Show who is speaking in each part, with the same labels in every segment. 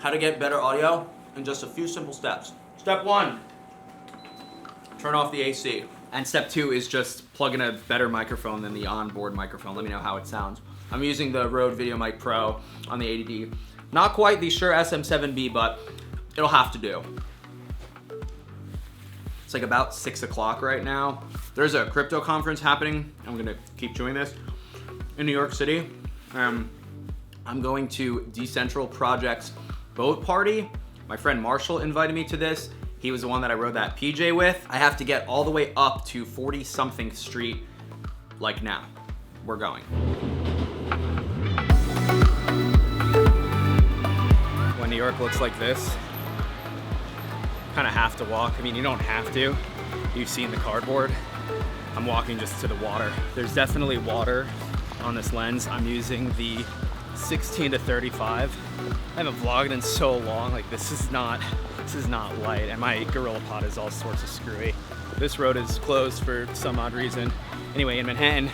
Speaker 1: how to get better audio in just a few simple steps. Step 1, turn off the AC. And step 2 is just plug in a better microphone than the onboard microphone. Let me know how it sounds. I'm using the Rode VideoMic Pro on the 80D. Not quite the Shure SM7B, but it'll have to do. It's like about 6 o'clock right now. There's a crypto conference happening. I'm gonna keep doing this in New York City. I'm going to Decentral Project's boat party. My friend Marshall invited me to this. He was the one that I rode that PJ with. I have to get all the way up to 40-something Street, like now. We're going. When New York looks like this, kind of have to walk. I mean, you don't have to. You've seen the cardboard. I'm walking just to the water. There's definitely water on this lens. I'm using the 16 to 35. I haven't vlogged in so long. Like this is not light, and my GorillaPod is all sorts of screwy. This road is closed for some odd reason. Anyway, in Manhattan,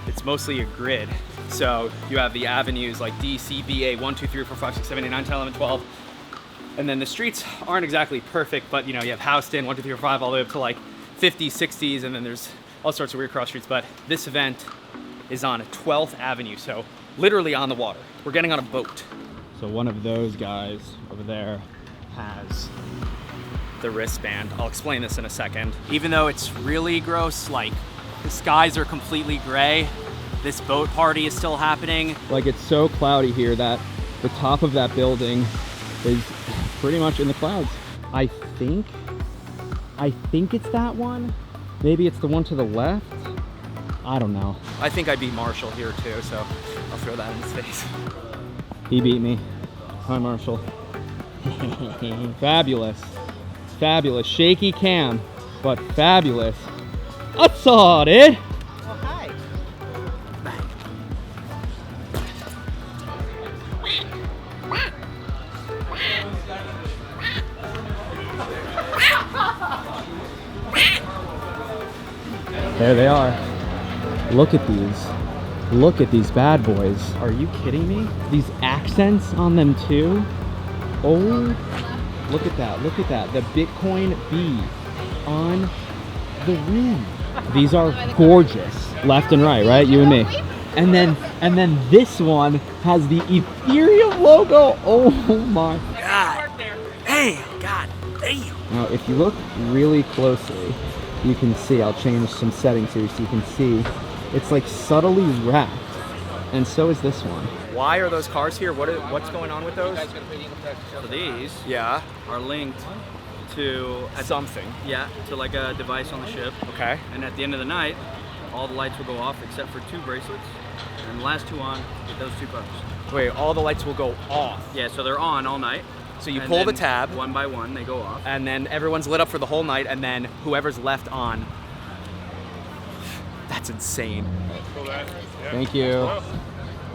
Speaker 1: it's mostly a grid. So you have the avenues like D, C, B, A, 1, 2, 3, 4, 5, 6, 7, 8, 9, 10, 11, 12. And then the streets aren't exactly perfect, but you know, you have Houston, 1, 2, 3, 4, 5, all the way up to like 50s, 60s, and then there's all sorts of weird cross streets. But this event is on 12th Avenue, so literally on the water. We're getting on a boat. So one of those guys over there has the wristband. I'll explain this in a second. Even though it's really gross, like the skies are completely gray, this boat party is still happening. Like it's so cloudy here that the top of that building is pretty much in the clouds. I think it's that one. Maybe it's the one to the left. I don't know. I think I beat Marshall here too, so I'll throw that in his face. He beat me. Hi, Marshall. Fabulous. Fabulous. Shaky cam, but fabulous. I saw it.
Speaker 2: Oh, hi.
Speaker 1: There they are. Look at these. Look at these bad boys. Are you kidding me? These accents on them too? Oh, look at that. Look at that. The Bitcoin B on the rim. These are gorgeous. Left and right? You and me. And then this one has the Ethereum logo. Oh my God. Hey, God damn. Now, if you look really closely, you can see, I'll change some settings here so you can see, it's like subtly wrapped, and so is this one. Why are those cars here? What's going on with those?
Speaker 3: So these are linked to
Speaker 1: something.
Speaker 3: Yeah, to like a device on the ship.
Speaker 1: Okay.
Speaker 3: And at the end of the night, all the lights will go off except for 2 bracelets, and the last 2 on with those 2 buttons.
Speaker 1: Wait, all the lights will go off?
Speaker 3: Yeah, so they're on all night.
Speaker 1: So you pull the tab.
Speaker 3: One by one, they go off.
Speaker 1: And then everyone's lit up for the whole night, and then whoever's left on. That's insane. Thank you.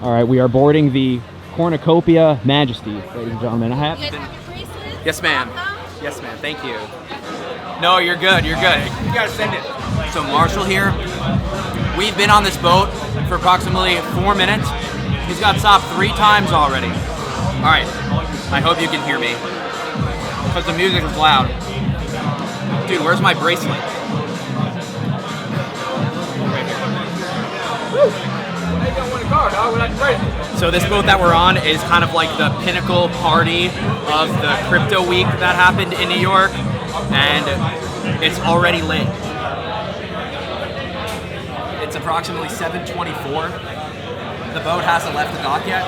Speaker 1: All right, we are boarding the Cornucopia Majesty, ladies and gentlemen.
Speaker 4: You guys have your bracelets?
Speaker 1: Yes, ma'am.
Speaker 4: Welcome.
Speaker 1: Yes, ma'am. Thank you. No, you're good. You're good. You gotta send it. So Marshall here. We've been on this boat for approximately 4 minutes. He's got stopped 3 times already. All right. I hope you can hear me, because the music is loud. Dude, where's my bracelet? So this boat that we're on is kind of like the pinnacle party of the crypto week that happened in New York, and it's already late. It's approximately 7:24. The boat hasn't left the dock yet.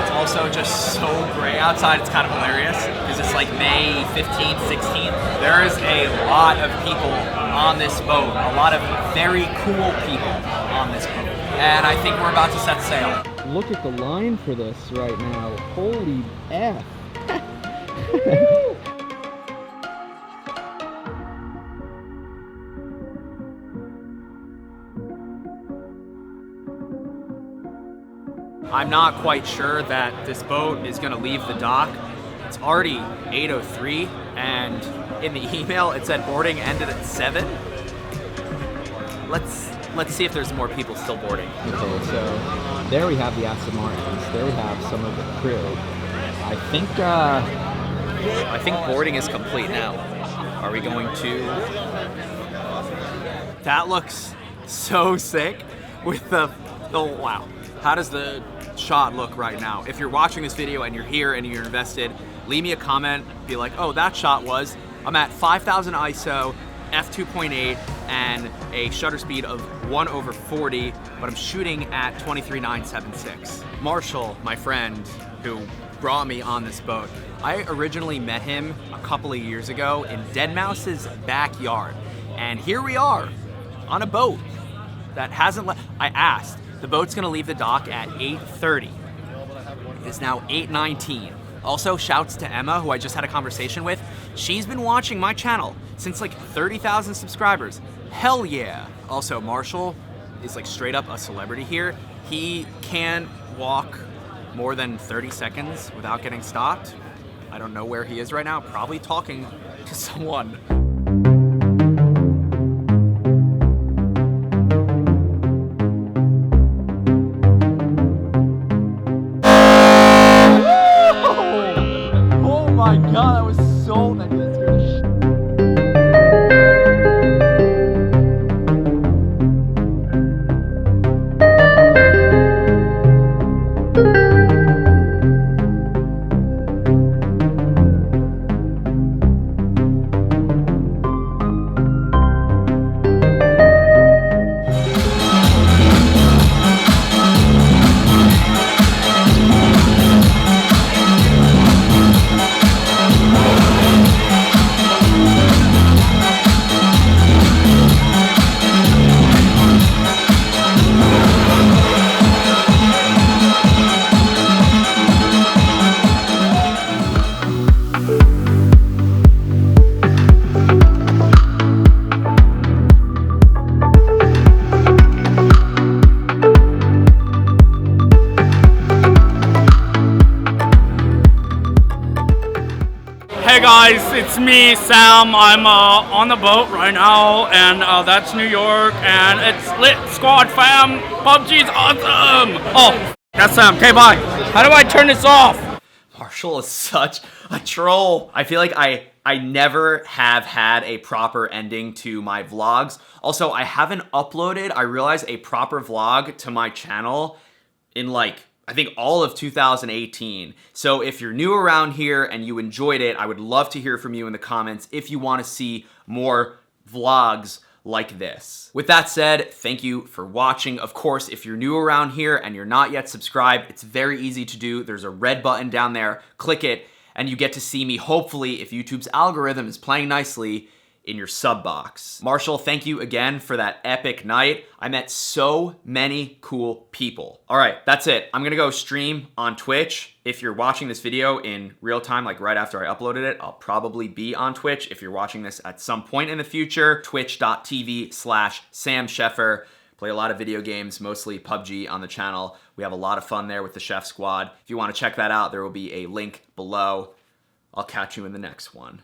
Speaker 1: It's also just so gray outside, it's kind of hilarious, because it's like May 15th, 16th. There is a lot of people on this boat, a lot of very cool people on this boat. And I think we're about to set sail. Look at the line for this right now. Holy F. I'm not quite sure that this boat is going to leave the dock. It's already 8:03, and in the email it said boarding ended at 7. Let's see if there's more people still boarding. Okay, so there we have the Aston Martins. There we have some of the crew. I think boarding is complete now. Are we going to? That looks so sick with the wow. How does the shot look right now? If you're watching this video and you're here and you're invested, leave me a comment, be like, oh, that shot was, I'm at 5,000 ISO, f2.8, and a shutter speed of 1/40, but I'm shooting at 23.976. Marshall, my friend, who brought me on this boat, I originally met him a couple of years ago in Deadmau5's backyard. And here we are on a boat that hasn't left. I asked, the boat's gonna leave the dock at 8:30. It's now 8:19. Also, shouts to Emma, who I just had a conversation with. She's been watching my channel since like 30,000 subscribers. Hell yeah. Also, Marshall is like straight up a celebrity here. He can't walk more than 30 seconds without getting stopped. I don't know where he is right now, probably talking to someone. Oh my god, that was so that scared the shit.
Speaker 2: Hey guys, it's me, Sam. I'm on the boat right now, and that's New York, and it's lit, squad fam. PUBG's awesome. Oh, that's Sam. Okay, bye. How do I turn this off?
Speaker 1: Marshall is such a troll. I feel like I never have had a proper ending to my vlogs. Also, I haven't uploaded, I realize, a proper vlog to my channel in like, I think all of 2018. So if you're new around here and you enjoyed it, I would love to hear from you in the comments if you want to see more vlogs like this. With that said, thank you for watching. Of course, if you're new around here and you're not yet subscribed, it's very easy to do. There's a red button down there. Click it and you get to see me, hopefully, if YouTube's algorithm is playing nicely, in your sub box. Marshall, thank you again for that epic night. I met so many cool people. All right, that's it. I'm gonna go stream on Twitch. If you're watching this video in real time, like right after I uploaded it, I'll probably be on Twitch. If you're watching this at some point in the future, twitch.tv/Sam Sheffer. Play a lot of video games, mostly PUBG on the channel. We have a lot of fun there with the Chef Squad. If you wanna check that out, there will be a link below. I'll catch you in the next one.